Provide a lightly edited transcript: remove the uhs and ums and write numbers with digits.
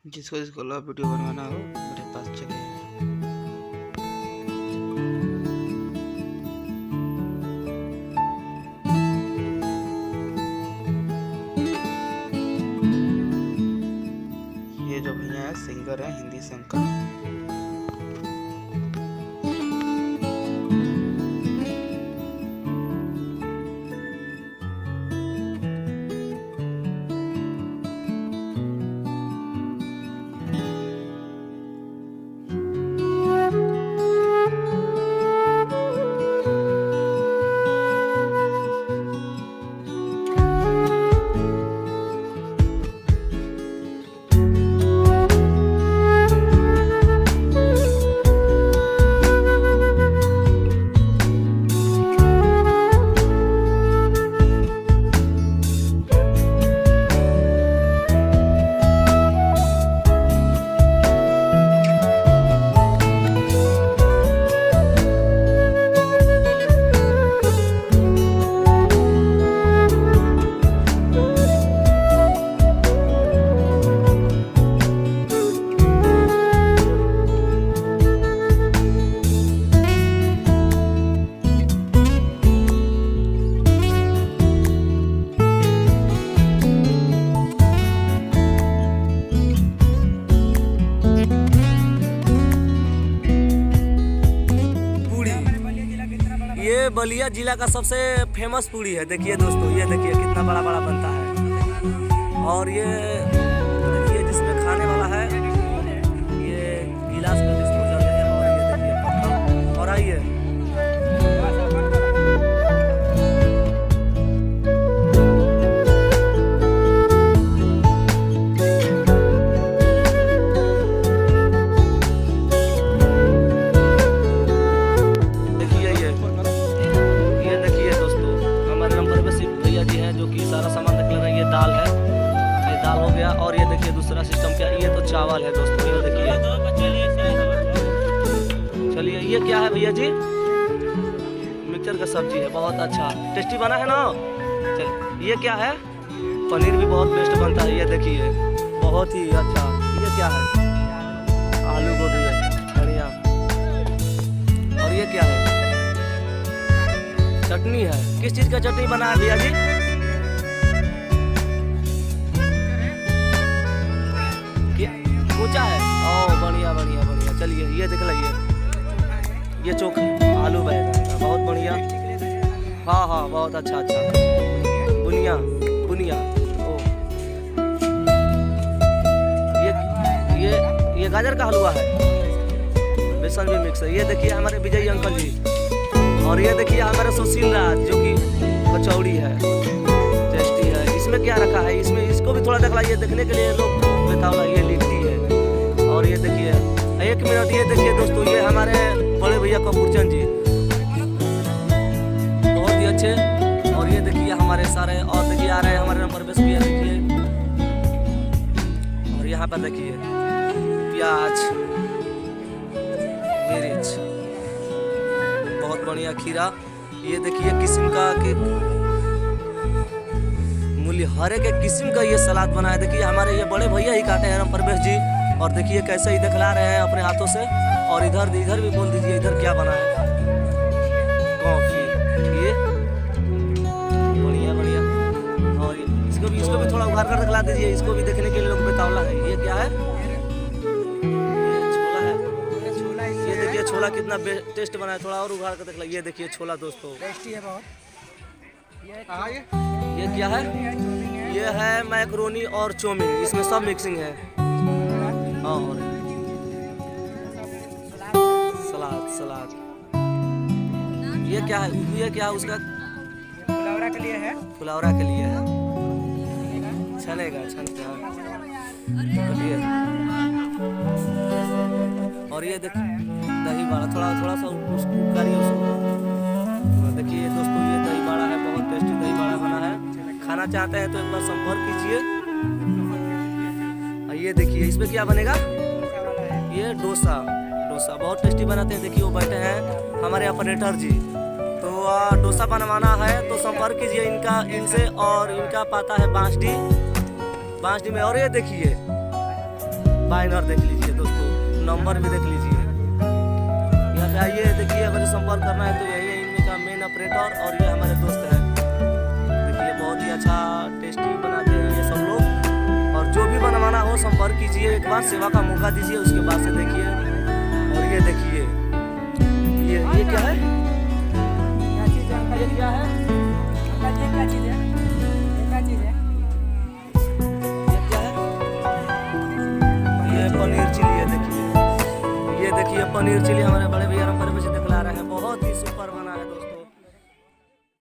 जिसको जिसको love video बनवाना हो मेरे पास चले आइए। ये जो भैया है सिंगर है हिंदी शंकर। ये बलिया जिला का सबसे फेमस पूड़ी है। देखिए दोस्तों, ये देखिए कितना बड़ा बड़ा बनता है। और ये देखिए जिसमें खाने वाला है ये गिलास का डिस्पोजल है। और ये देखिए पत्थर। और आइए सारा सामान रख लेना। ये दाल है, ये दाल हो गया। और ये देखिए दूसरा सिस्टम क्या है, ये तो चावल है दोस्तों। ये देखिए, चलिए ये क्या है भैया जी? मिक्सचर का सब्जी है, बहुत अच्छा टेस्टी बना है ना। चलिए ये क्या है? पनीर भी बहुत बेस्ट बनता है। ये देखिए बहुत ही अच्छा। ये क्या है? आलू गोभी है, बढ़िया। और ये क्या है? चटनी है। किस चीज़ का चटनी बना है भैया जी? ऊंचा है। ओ बढ़िया बढ़िया बढ़िया। चलिए ये देख लीजिए, ये चोखा आलू बैगन बहुत बढ़िया। हाँ हाँ बहुत अच्छा अच्छा। बुनिया बुनिया। ओ ये गाजर का हलवा है, बेसन भी मिक्स है। ये देखिए हमारे विजय अंकल जी। और ये देखिए हमारे सुशील राज जो कि कचौड़ी है, टेस्टी है। इसमें क्या रखा है? इसमें इसको भी थोड़ा दिखलाइए, देखने के लिए लोग बेतावला ये लिखती है। और ये देखिए एक मिनट, ये देखिए दोस्तों, ये हमारे बड़े भैया कपूरचंद जी बहुत ही अच्छे। और ये देखिए हमारे सारे, और देखिए आ रहे हैं हमारे नंबर बेस भैया देखिए। और यहाँ पर देखिए प्याज, मिर्च, बहुत बढ़िया खीरा। ये देखिए किस्म का मूल्य हर एक किस्म का ये सलाद बना है। देखिए हमारे ये बड़े भैया ही काटे हैं परवेश जी। और देखिए कैसे ही दिखला रहे हैं अपने हाथों से। और इधर भी बोल दीजिए, इधर क्या बना है? कॉफी। ये बढ़िया बढ़िया। और इसको भी थोड़ा उघार कर दिखला दीजिए, इसको भी देखने के लिए लोग बेतावला है। ये क्या है? ये छोला है। ये देखिए छोला कितना टेस्ट बना है। थोड़ा और उघार कर दिखला। ये देखिए छोला दोस्तों, टेस्टी है बहुत। ये क्या है? ये है मैक्रोनी और चौमिन, इसमें सब मिक्सिंग है। और सलाद। ये क्या है? ये क्या है उसका? फुलौरा के लिए है। फुलौरा के लिए है। छनेगा। और ये देख दही बड़ा, थोड़ा सा उसको करिए उसको। देखिए दोस्तों ये दही बड़ा है, बहुत टेस्टी दही बड़ा बना है। खाना चाहते हैं तो एक बार संपर्क कीजिए। ये देखिए इसमें क्या बनेगा? ये डोसा बहुत टेस्टी बनाते हैं। देखिए वो बैठे हैं हमारे ऑपरेटर जी। तो डोसा बनवाना है तो संपर्क कीजिए इनसे। और इनका पता है बांसडी में। और ये देखिए बाइनर देख लीजिए दोस्तों, नंबर भी देख लीजिए। यहाँ पे आइए, देखिए अगर संपर्क करना है तो यही है इनमें का मेन ऑपरेटर, और ये हमारे दोस्त हैं। देखिए बहुत ही अच्छा टेस्टी बनाते हैं ये सब लोग, और जो भी बनवाना हो संपर्क कीजिए, एक बार सेवा का मौका दीजिए, उसके बाद से देखिए। और ये देखिए ये क्या है, क्या चीज़ है? ये क्या है, अंकल ये क्या चीज़ है? ये क्या चीज़ है? ये क्या है, ये पनीर चिली है। देखिए ये देखिए पनीर चिली हमारे बड़े भैया राम